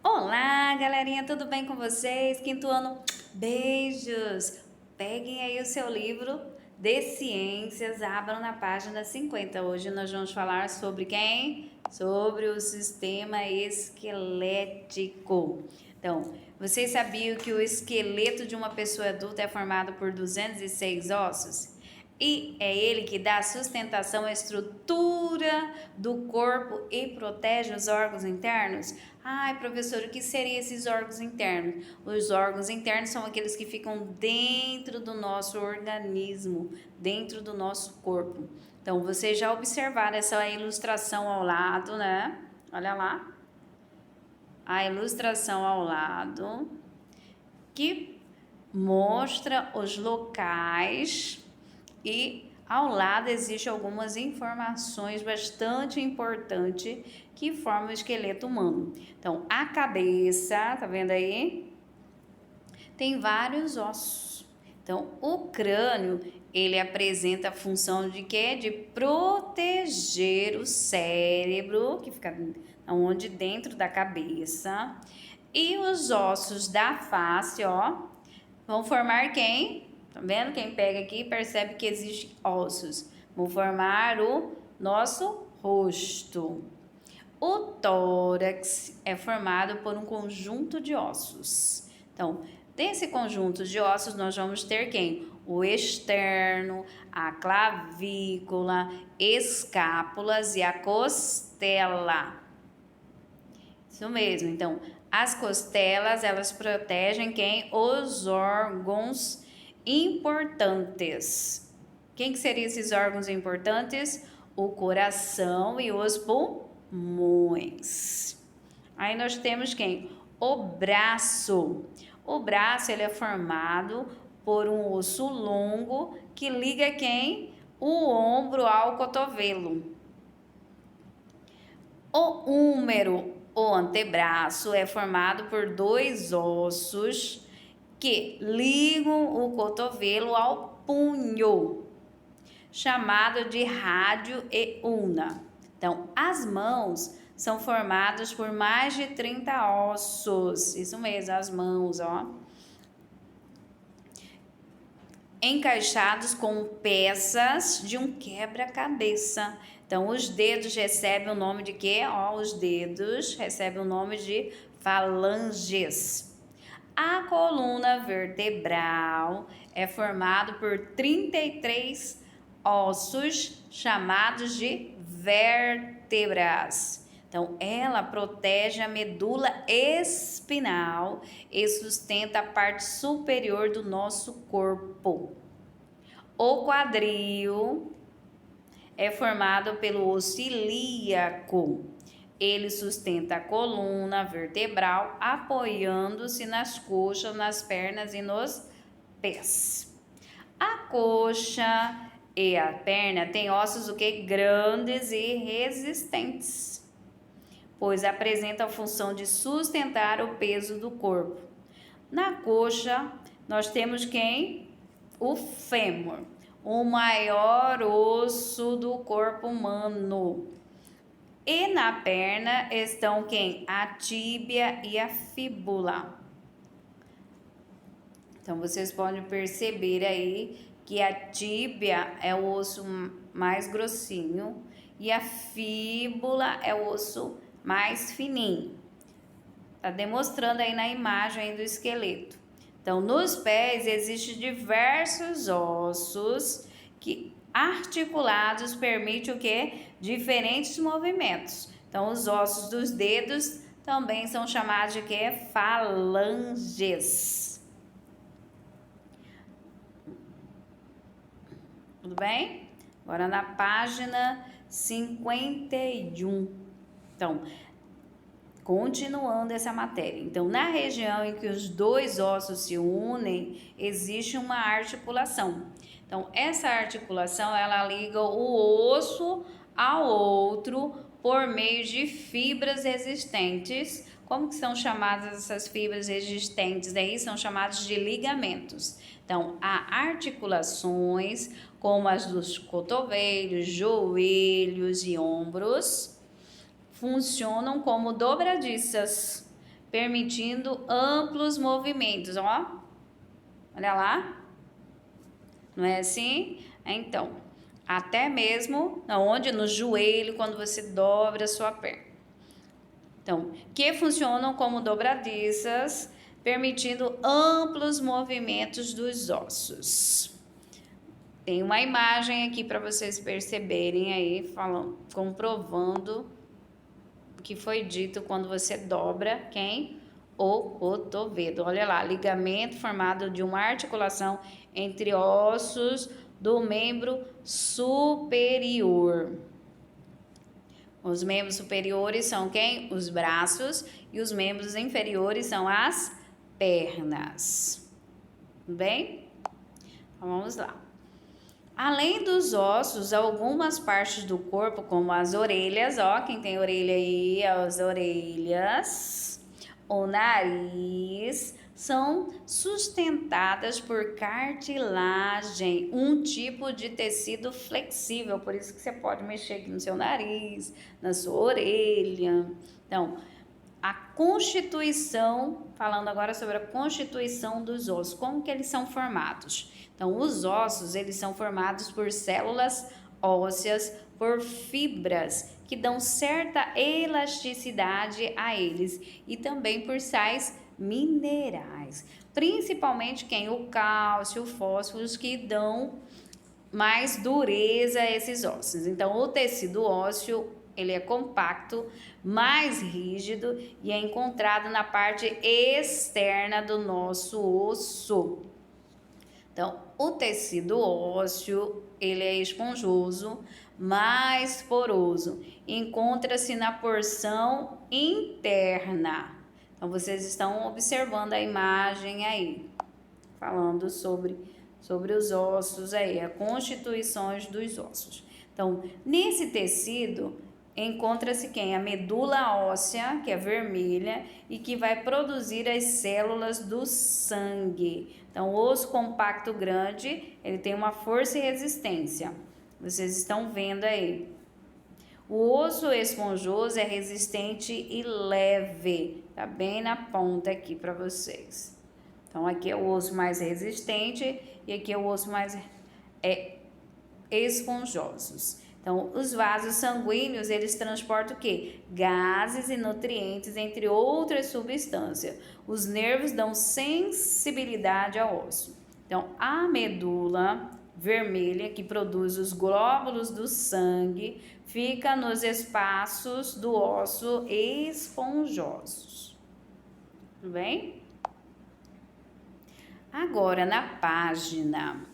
Olá, galerinha, tudo bem com vocês? Quinto ano, beijos! Peguem aí o seu livro de ciências, abram na página 50. Hoje nós vamos falar sobre quem? Sobre o sistema esquelético. Então, vocês sabiam que o esqueleto de uma pessoa adulta é formado por 206 ossos? E é ele que dá sustentação à estrutura do corpo e protege os órgãos internos? Ai, professor, o que seriam esses órgãos internos? Os órgãos internos são aqueles que ficam dentro do nosso organismo, dentro do nosso corpo. Então, vocês já observaram essa ilustração ao lado, né? Olha lá. A ilustração ao lado que mostra os locais e ao lado existem algumas informações bastante importantes que formam o esqueleto humano. Então, a cabeça, tá vendo aí? Tem vários ossos. Então, o crânio, ele apresenta a função de quê? De proteger o cérebro, que fica onde dentro da cabeça. E os ossos da face, ó, vão formar quem? Tá vendo? Quem pega aqui percebe que existem ossos. Vão formar o nosso rosto. O tórax é formado por um conjunto de ossos. Então, desse conjunto de ossos, nós vamos ter quem? O externo, a clavícula, escápulas e a costela. Isso mesmo. Então, as costelas, elas protegem quem? Os órgãos importantes. Quem que seriam esses órgãos importantes? O coração e os pulmões. Aí nós temos quem? O braço. O braço, ele é formado por um osso longo que liga quem? O ombro ao cotovelo. O húmero, o antebraço, é formado por dois ossos que ligam o cotovelo ao punho, chamado de rádio e ulna. Então, as mãos são formadas por mais de 30 ossos, isso mesmo, as mãos, ó, encaixados com peças de um quebra-cabeça. Então, os dedos recebem o nome de quê? Ó, os dedos recebem o nome de falanges. A coluna vertebral é formada por 33 ossos chamados de vértebras. Então, ela protege a medula espinal e sustenta a parte superior do nosso corpo. O quadril é formado pelo osso ilíaco. Ele sustenta a coluna vertebral, apoiando-se nas coxas, nas pernas e nos pés. A coxa e a perna têm ossos o que? Grandes e resistentes, pois apresentam a função de sustentar o peso do corpo. Na coxa, nós temos quem? O fêmur, o maior osso do corpo humano. E na perna estão quem? A tíbia e a fíbula. Então, vocês podem perceber aí que a tíbia é o osso mais grossinho e a fíbula é o osso mais fininho. Tá demonstrando aí na imagem aí do esqueleto. Então, nos pés existem diversos ossos que articulados permitem o quê? Diferentes movimentos. Então, os ossos dos dedos também são chamados de quê? Falanges. Tudo bem? Agora na página 51. Então, continuando essa matéria. Então, na região em que os dois ossos se unem, existe uma articulação. Então, essa articulação, ela liga o osso ao outro por meio de fibras resistentes. Como que são chamadas essas fibras resistentes? Daí são chamadas de ligamentos. Então, há articulações como as dos cotovelos, joelhos e ombros, funcionam como dobradiças permitindo amplos movimentos, ó. Olha lá. Não é assim? Então, até mesmo onde? No joelho, quando você dobra a sua perna. Então, que funcionam como dobradiças, permitindo amplos movimentos dos ossos. Tem uma imagem aqui para vocês perceberem aí, falando, comprovando o que foi dito quando você dobra quem? O cotovelo. Olha lá, ligamento formado de uma articulação entre ossos do membro superior. Os membros superiores são quem? Os braços, e os membros inferiores são as pernas. Tudo bem? Então, vamos lá. Além dos ossos, algumas partes do corpo, como as orelhas, ó, quem tem orelha aí, as orelhas, o nariz, são sustentadas por cartilagem, um tipo de tecido flexível, por isso que você pode mexer aqui no seu nariz, na sua orelha. Então, a constituição, falando agora sobre a constituição dos ossos, como que eles são formados? Então, os ossos, eles são formados por células ósseas, por fibras, que dão certa elasticidade a eles, e também por sais minerais, principalmente quem? O cálcio, o fósforo, que dão mais dureza a esses ossos. Então, o tecido ósseo, ele é compacto, mais rígido e é encontrado na parte externa do nosso osso. Então, o tecido ósseo, ele é esponjoso, mais poroso, encontra-se na porção interna. Então, vocês estão observando a imagem aí, falando sobre os ossos aí, as constituições dos ossos. Então, nesse tecido, encontra-se quem? A medula óssea, que é vermelha, e que vai produzir as células do sangue. Então, o osso compacto grande, ele tem uma força e resistência. Vocês estão vendo aí. O osso esponjoso é resistente e leve. Tá bem na ponta aqui para vocês. Então, aqui é o osso mais resistente e aqui é o osso mais esponjosos. Então, os vasos sanguíneos, eles transportam o quê? Gases e nutrientes, entre outras substâncias. Os nervos dão sensibilidade ao osso. Então, a medula vermelha, que produz os glóbulos do sangue, fica nos espaços do osso esponjosos. Tudo bem? Agora, na página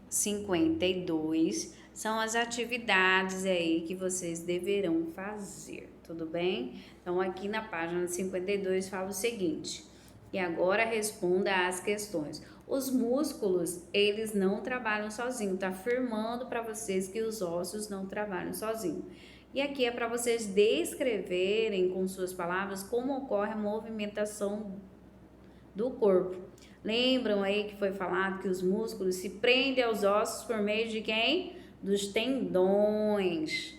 52, são as atividades aí que vocês deverão fazer, tudo bem? Então, aqui na página 52 fala o seguinte, e agora responda às questões. Os músculos, eles não trabalham sozinhos, tá afirmando para vocês que os ossos não trabalham sozinhos. E aqui é para vocês descreverem com suas palavras como ocorre a movimentação do corpo. Lembram aí que foi falado que os músculos se prendem aos ossos por meio de quem? Dos tendões,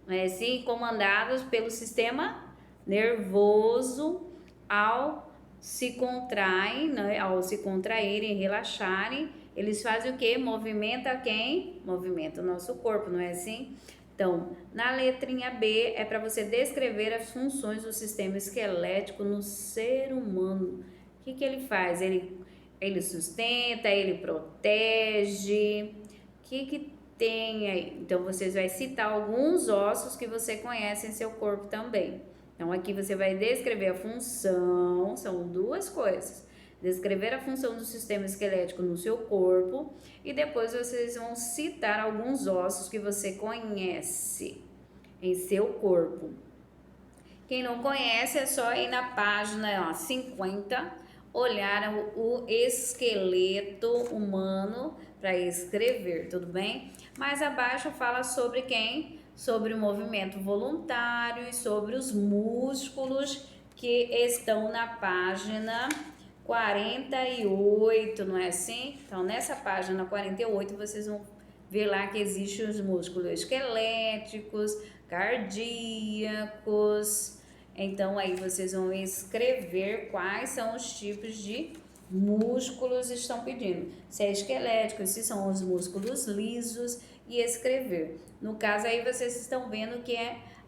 não é assim? Comandados pelo sistema nervoso ao se contraem, né? Ao se contraírem, relaxarem, eles fazem o quê? Movimenta quem? Movimenta o nosso corpo, não é assim? Então, na letrinha B é para você descrever as funções do sistema esquelético no ser humano. O que ele faz? Ele sustenta, ele protege. O que tem aí? Então, vocês vão citar alguns ossos que você conhece em seu corpo também. Então, aqui você vai descrever a função, são duas coisas. Descrever a função do sistema esquelético no seu corpo e depois vocês vão citar alguns ossos que você conhece em seu corpo. Quem não conhece é só ir na página 50, olhar o esqueleto humano para escrever, tudo bem? Mais abaixo fala sobre quem? Sobre o movimento voluntário e sobre os músculos que estão na página 48, não é assim? Então, nessa página 48, vocês vão ver lá que existem os músculos esqueléticos, cardíacos, Então, aí vocês vão escrever quais são os tipos de músculos estão pedindo. Se é esquelético, se são os músculos lisos e escrever. No caso, aí vocês estão vendo que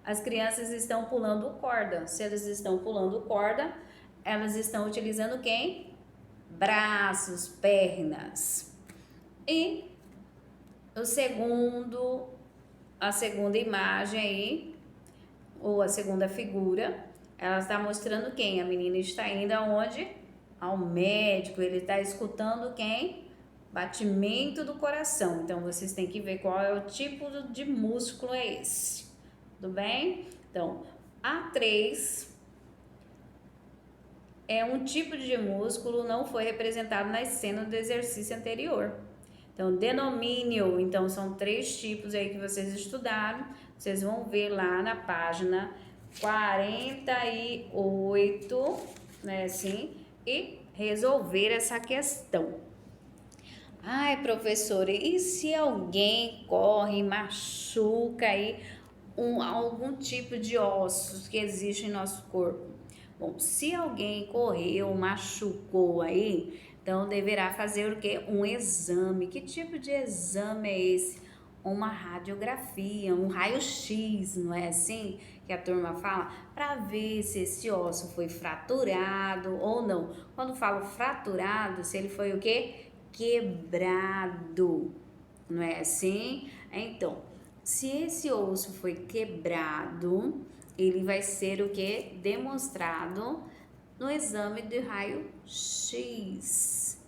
as crianças estão pulando corda. Se elas estão pulando corda, elas estão utilizando quem? Braços, pernas. E a segunda imagem aí, ou a segunda figura, ela está mostrando quem? A menina está indo aonde? Ao médico. Ele está escutando quem? Batimento do coração. Então, vocês têm que ver qual é o tipo de músculo é esse. Tudo bem? Então, A3 é um tipo de músculo, não foi representado na cena do exercício anterior. Então, denomínio, então são 3 tipos aí que vocês estudaram. Vocês vão ver lá na página 48, né, assim, e resolver essa questão. Ai, professora, e se alguém corre e machuca aí algum tipo de ossos que existe em nosso corpo? Bom, se alguém correu, machucou aí, então deverá fazer o quê? Um exame. Que tipo de exame é esse? Uma radiografia, um raio-x, não é assim que a turma fala? Para ver se esse osso foi fraturado ou não. Quando falo fraturado, se ele foi o quê? Quebrado, não é assim? Então, se esse osso foi quebrado, ele vai ser o que? Demonstrado no exame de raio-x.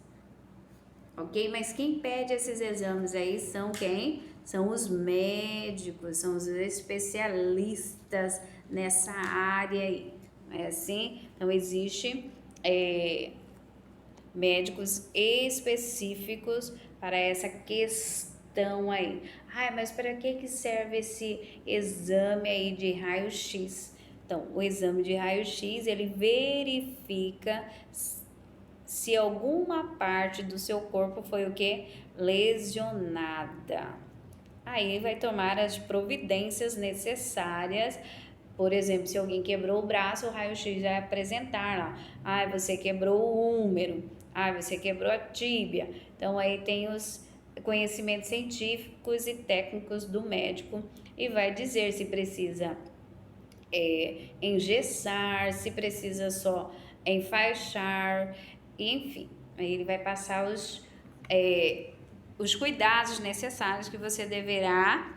Ok? Mas quem pede esses exames aí são quem? São os médicos, são os especialistas nessa área aí. Não é assim? Então, existe médicos específicos para essa questão aí. Ai, mas para que serve esse exame aí de raio-x? Então, o exame de raio-x, ele verifica se alguma parte do seu corpo foi o que? Lesionada. Aí vai tomar as providências necessárias. Por exemplo, se alguém quebrou o braço, o raio-x vai apresentar lá. Ah, você quebrou o úmero. Ah, você quebrou a tíbia. Então, aí tem os conhecimentos científicos e técnicos do médico e vai dizer se precisa engessar, se precisa só enfaixar, enfim. Aí ele vai passar os cuidados necessários que você deverá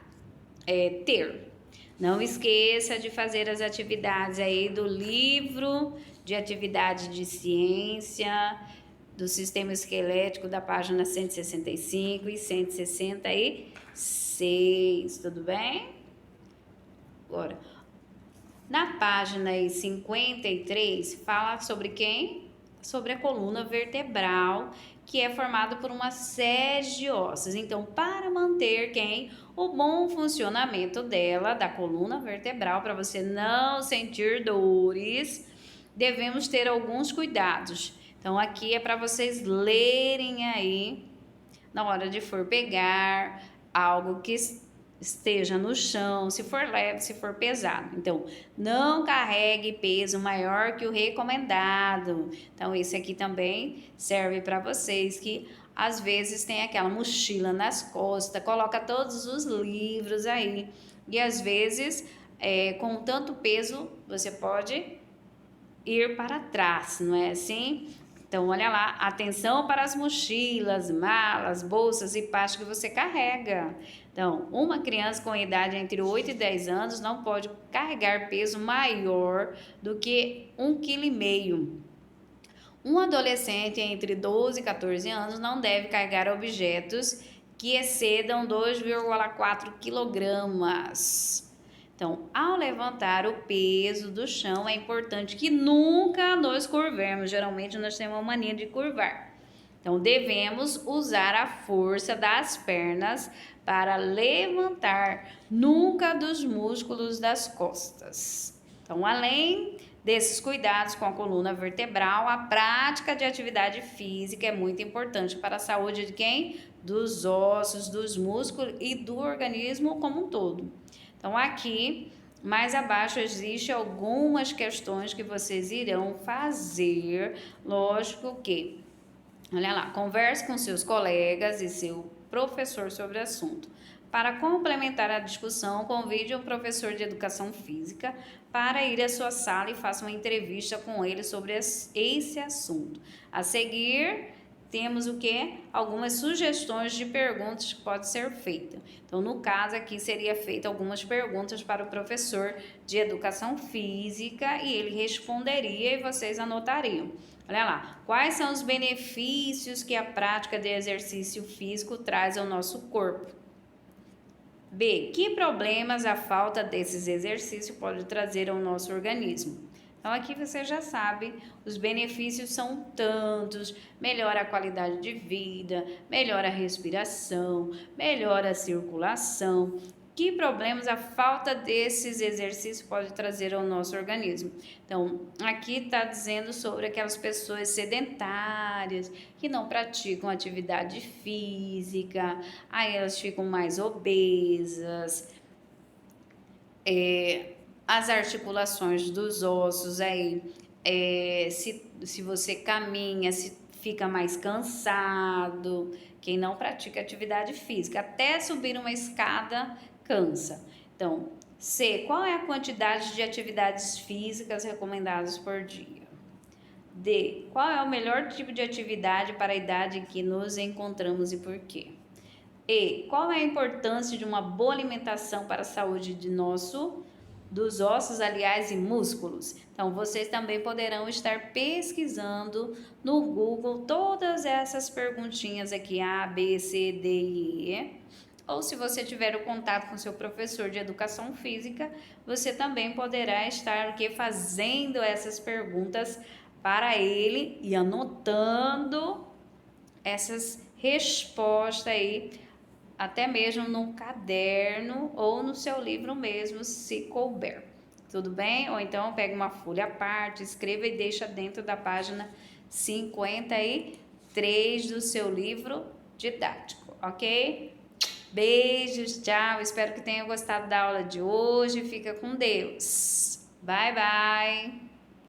ter. Não esqueça de fazer as atividades aí do livro de atividade de ciência, do sistema esquelético da página 165 e 166, tudo bem? Agora, na página aí 53, fala sobre quem? Sobre a coluna vertebral, que é formada por uma série de ossos. Então, para manter quem? O bom funcionamento dela, da coluna vertebral, para você não sentir dores, devemos ter alguns cuidados. Então, aqui é para vocês lerem aí, na hora de for pegar algo que esteja no chão, se for leve, se for pesado. Então, não carregue peso maior que o recomendado. Então, esse aqui também serve para vocês que às vezes tem aquela mochila nas costas, coloca todos os livros aí. E às vezes, com tanto peso, você pode ir para trás, não é assim? Então, olha lá, atenção para as mochilas, malas, bolsas e pastas que você carrega. Então, uma criança com idade entre 8 e 10 anos não pode carregar peso maior do que 1,5 kg. Um adolescente entre 12 e 14 anos não deve carregar objetos que excedam 2,4 kg. Então, ao levantar o peso do chão, é importante que nunca nos curvemos. Geralmente, nós temos uma mania de curvar. Então, devemos usar a força das pernas para levantar, nunca dos músculos das costas. Então, além desses cuidados com a coluna vertebral, a prática de atividade física é muito importante para a saúde de quem? Dos ossos, dos músculos e do organismo como um todo. Então, aqui Mais abaixo existe algumas questões que vocês irão fazer. Lógico que, olha lá, converse com seus colegas e seu professor sobre o assunto. Para complementar a discussão, convide um professor de educação física para ir à sua sala e faça uma entrevista com ele sobre esse assunto. A seguir, temos o que? Algumas sugestões de perguntas que pode ser feita. Então, no caso aqui, seria feita algumas perguntas para o professor de educação física e ele responderia e vocês anotariam. Olha lá, quais são os benefícios que a prática de exercício físico traz ao nosso corpo? B, que problemas a falta desses exercícios pode trazer ao nosso organismo? Então, aqui você já sabe, os benefícios são tantos: melhora a qualidade de vida, melhora a respiração, melhora a circulação. Que problemas a falta desses exercícios pode trazer ao nosso organismo? Então, aqui está dizendo sobre aquelas pessoas sedentárias, que não praticam atividade física, aí elas ficam mais obesas, as articulações dos ossos, aí, se você caminha, se fica mais cansado, quem não pratica atividade física, até subir uma escada cansa. Então, C, qual é a quantidade de atividades físicas recomendadas por dia? D, qual é o melhor tipo de atividade para a idade em que nos encontramos e por quê? E, qual é a importância de uma boa alimentação para a saúde dos ossos, aliás, e músculos? Então, vocês também poderão estar pesquisando no Google todas essas perguntinhas aqui, A, B, C, D e E. Ou se você tiver o contato com seu professor de educação física, você também poderá estar fazendo essas perguntas para ele e anotando essas respostas aí, até mesmo no caderno ou no seu livro mesmo, se couber. Tudo bem? Ou então pega uma folha à parte, escreva e deixa dentro da página 53 do seu livro didático, ok? Beijos, tchau. Espero que tenha gostado da aula de hoje. Fica com Deus. Bye, bye.